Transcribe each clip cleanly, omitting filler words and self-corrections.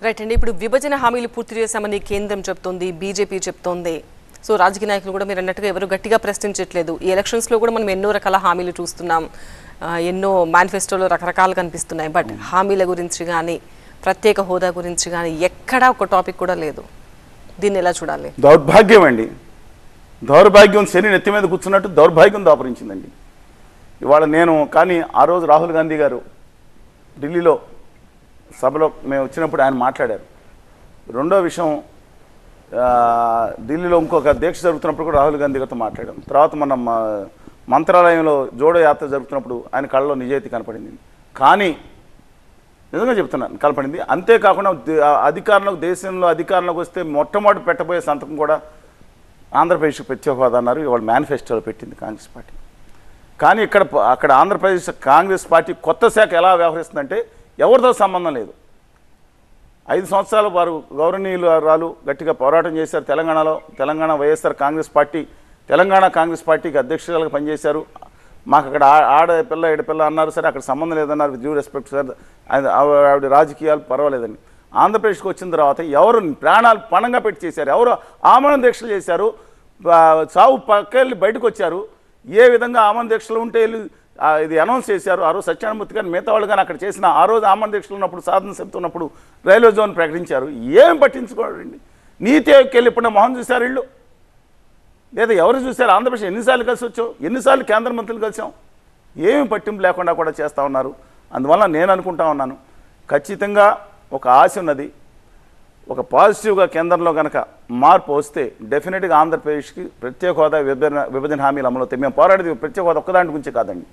Right అండి. ఇప్పుడు విభజన హామీలు పూర్తి చేశామని కేంద్రం చెప్తోంది, బీజేపీ చెప్తోంది. సో రాజకీయ నాయకులు కూడా మీరు అన్నట్టుగా ఎవరు గట్టిగా ప్రశ్నించట్లేదు. ఈ ఎలక్షన్స్లో కూడా మనం ఎన్నో రకాల హామీలు చూస్తున్నాం, ఎన్నో మేనిఫెస్టోలో రకరకాలు కనిపిస్తున్నాయి. బట్ హామీల గురించి కానీ ప్రత్యేక హోదా గురించి కానీ ఎక్కడా ఒక టాపిక్ కూడా లేదు. దీన్ని ఎలా చూడాలి? దౌర్భాగ్యం అండి. దౌర్భాగ్యం శని నెత్తి మీద కూర్చున్నట్టు దౌర్భాగ్యం దాపరించిందండి ఇవాళ. నేను కానీ ఆ రోజు రాహుల్ గాంధీ గారు ఢిల్లీలో సభలో మేము వచ్చినప్పుడు ఆయన మాట్లాడారు. రెండో విషయం, ఢిల్లీలో ఇంకొక దీక్ష జరుగుతున్నప్పుడు కూడా రాహుల్ గాంధీ గారితో మాట్లాడాం. తర్వాత మన మంత్రాలయంలో జోడో యాత్ర జరుగుతున్నప్పుడు ఆయన కళ్ళలో నిజాయితీ కనపడింది. కానీ నిజంగా చెప్తున్నాను, కనపడింది. అంతేకాకుండా అధికారంలోకి, దేశంలో అధికారంలోకి వస్తే మొట్టమొదటి పెట్టబోయే సంతకం కూడా ఆంధ్రప్రదేశ్కి ప్రత్యేక హోదా అన్నారు. ఇవాళ మేనిఫెస్టోలో పెట్టింది కాంగ్రెస్ పార్టీ. కానీ అక్కడ ఆంధ్రప్రదేశ్ కాంగ్రెస్ పార్టీ కొత్త శాఖ ఎలా వ్యవహరిస్తుందంటే ఎవరితో సంబంధం లేదు. 5 సంవత్సరాలు వారు గౌరవనీయులు గట్టిగా పోరాటం చేశారు తెలంగాణలో. తెలంగాణ వైఎస్ఆర్ కాంగ్రెస్ పార్టీ, తెలంగాణ కాంగ్రెస్ పార్టీకి అధ్యక్షురాలుగా పనిచేశారు. మాకు అక్కడ ఆడపిల్ల ఏడపిల్ల అన్నారు, సరే అక్కడ సంబంధం లేదన్నారు, విత్ డ్యూ రెస్పెక్ట్ సార్, ఆవిడ రాజకీయాలు పర్వాలేదండి. ఆంధ్రప్రదేశ్కి వచ్చిన తర్వాత ఎవరు ప్రాణాలు పణంగా పెట్టి చేశారు, ఎవరు ఆమరణ దీక్షలు చేశారు, సావు పక్కెళ్ళి బయటకు వచ్చారు. ఏ విధంగా ఆమరణ దీక్షలు ఉంటే ఇది అనౌన్స్ చేశారు. ఆ రోజు సత్యనారాయణమూర్తి కానీ మిగతా వాళ్ళు కానీ అక్కడ చేసిన ఆ రోజు ఆమరణ దీక్షలు ఉన్నప్పుడు, సాధన చెప్తున్నప్పుడు రైల్వే జోన్ ప్రకటించారు. ఏం పట్టించుకోరండి. నీతి ఆయోగ్కి వెళ్ళి ఇప్పుడు మొహం చూశారు వీళ్ళు, లేదా ఎవరు చూశారు? ఆంధ్రప్రదేశ్ ఎన్నిసార్లు కలిసి వచ్చావు, ఎన్నిసార్లు కేంద్ర మంత్రులు కలిసాం, ఏమి పట్టింపు లేకుండా కూడా చేస్తూ ఉన్నారు. అందువల్ల నేను అనుకుంటా ఉన్నాను, ఖచ్చితంగా ఒక ఆశ ఉన్నది. ఒక పాజిటివ్గా కేంద్రంలో కనుక మార్పు వస్తే డెఫినెట్గా ఆంధ్రప్రదేశ్కి ప్రత్యేక హోదా, విభజన హామీలు అమలు అవుతాయి. మేము పోరాడేది ప్రత్యేక హోదా ఒక్కదాని గురించి కాదండి.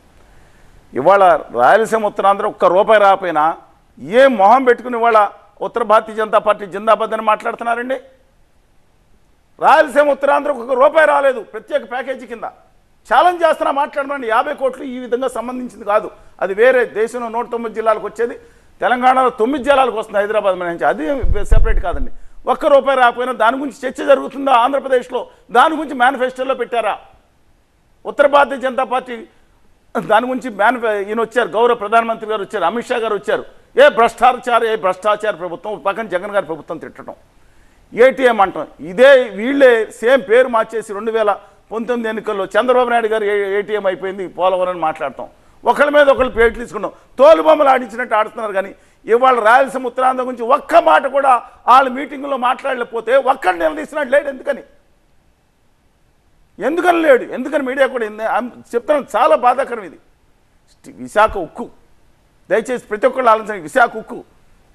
ఇవాళ రాయలసీమ ఉత్తరాంధ్ర ఒక్క రూపాయి రాకపోయినా ఏం మొహం పెట్టుకుని ఇవాళ ఉత్తర భారతీయ జనతా పార్టీ జిందాబాద్ అని మాట్లాడుతున్నారండి. రాయలసీమ ఉత్తరాంధ్ర ఒక్క రూపాయి రాలేదు ప్రత్యేక ప్యాకేజీ కింద. ఛాలెంజ్ చేస్తున్నా, మాట్లాడమని. 50 కోట్లు ఈ విధంగా సంబంధించింది కాదు. అది వేరే దేశంలో 109 జిల్లాలకు వచ్చేది, తెలంగాణలో 9 జిల్లాలకు వస్తుంది హైదరాబాద్ నుంచి. అది సెపరేట్ కాదండి. ఒక్క రూపాయి రాకపోయినా దాని గురించి చర్చ జరుగుతుందా ఆంధ్రప్రదేశ్లో? దాని గురించి మేనిఫెస్టోలో పెట్టారా? ఉత్తర భారతీయ జనతా పార్టీ దాని గురించి ఈయన వచ్చారు, గౌరవ ప్రధానమంత్రి గారు వచ్చారు, అమిత్ షా గారు వచ్చారు. ఏ భ్రష్టాచార ప్రభుత్వం, పక్కన జగన్ గారి ప్రభుత్వం తిట్టడం, ఏటీఎం అంటాం. ఇదే వీళ్ళే సేమ్ పేరు మార్చేసి 2019 ఎన్నికల్లో చంద్రబాబు నాయుడు గారు ఏటీఎం అయిపోయింది పోలవరం అని మాట్లాడతాం. ఒకళ్ళ మీద ఒకళ్ళు పేట్లు తీసుకున్నాం, తోలుబొమ్మలు ఆడించినట్టు ఆడుతున్నారు. కానీ ఇవాళ రాయలసీమ ఉత్తరాంధ్ర గురించి ఒక్క మాట కూడా వాళ్ళ మీటింగులో మాట్లాడలేకపోతే ఒక్కడిని నిలదీసినట్టు లేడు. ఎందుకని లేడు? ఎందుకని మీడియా కూడా చెప్తున్నాను, చాలా బాధాకరం ఇది. విశాఖ ఉక్కు, దయచేసి ప్రతి ఒక్కళ్ళు ఆలోచన. విశాఖ ఉక్కు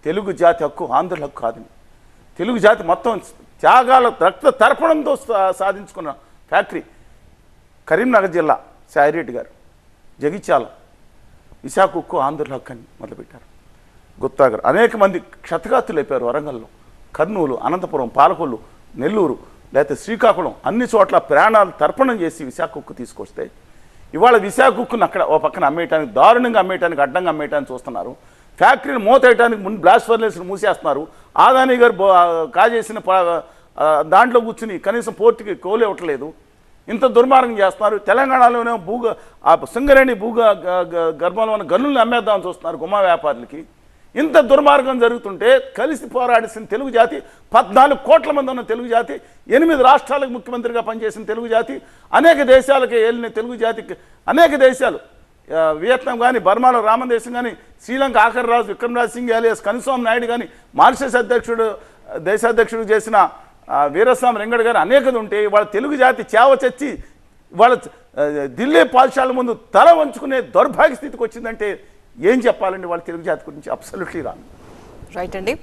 తెలుగు జాతి హక్కు, ఆంధ్రుల హక్కు కాదు. తెలుగు జాతి మొత్తం త్యాగాల రక్త తర్పణంతో సాధించుకున్న ఫ్యాక్టరీ. కరీంనగర్ జిల్లా సాయిరెడ్డి గారు, జగిత్యాల, విశాఖ ఉక్కు ఆంధ్రుల హక్కు అని మొదలుపెట్టారు. గుప్తా గారు, అనేక మంది క్షతగాతులు అయిపోయారు వరంగల్లో, కర్నూలు, అనంతపురం, పాలకొల్లు, నెల్లూరు, లేకపోతే శ్రీకాకుళం, అన్ని చోట్ల ప్రాణాలు తర్పణం చేసి విశాఖ ఉక్కు తీసుకొస్తే ఇవాళ విశాఖ ఉక్కును అక్కడ ఓ పక్కన అమ్మేయటానికి, దారుణంగా అమ్మేయటానికి, అడ్డంగా అమ్మేయటానికి చూస్తున్నారు. ఫ్యాక్టరీని మూతేయటానికి ముందు బ్లాస్ట్ ఫర్నేస్ని మూసేస్తున్నారు. ఆదాని గారు కాజేసిన దాంట్లో కూర్చుని కనీసం పోర్టుకి కోలు ఇవ్వట్లేదు. ఇంత దుర్మార్గం చేస్తున్నారు. తెలంగాణలోనే సింగరేణి గర్భంలో ఉన్న గనులను అమ్మేద్దామని చూస్తున్నారు గుమా వ్యాపారులకి. ఇంత దుర్మార్గం జరుగుతుంటే కలిసి పోరాడిసిన తెలుగు జాతి, 14 కోట్ల మంది ఉన్న తెలుగు జాతి, 8 రాష్ట్రాలకు ముఖ్యమంత్రిగా పనిచేసిన తెలుగు జాతి, అనేక దేశాలకి వెళ్ళిన తెలుగు జాతికి, అనేక దేశాలు, వియత్నాం కానీ, బర్మాలో రామదేశం కానీ, శ్రీలంక ఆఖరి రాజు విక్రమరాజ్ సింగ్ అలియాస్ కన్స్వామి నాయుడు కానీ, మారిషస్ దేశాధ్యక్షుడు చేసిన వీరస్వామి వెంకట గారు, అనేకది ఉంటే వాళ్ళ తెలుగు జాతి చేవ చచ్చి వాళ్ళ ఢిల్లీ పాఠశాల ముందు తల వంచుకునే దౌర్భాగ్య స్థితికి వచ్చిందంటే ఏం చెప్పాలండి వాళ్ళ తెలుగు జాతి గురించి? Absolutely wrong. రైట్ అండి.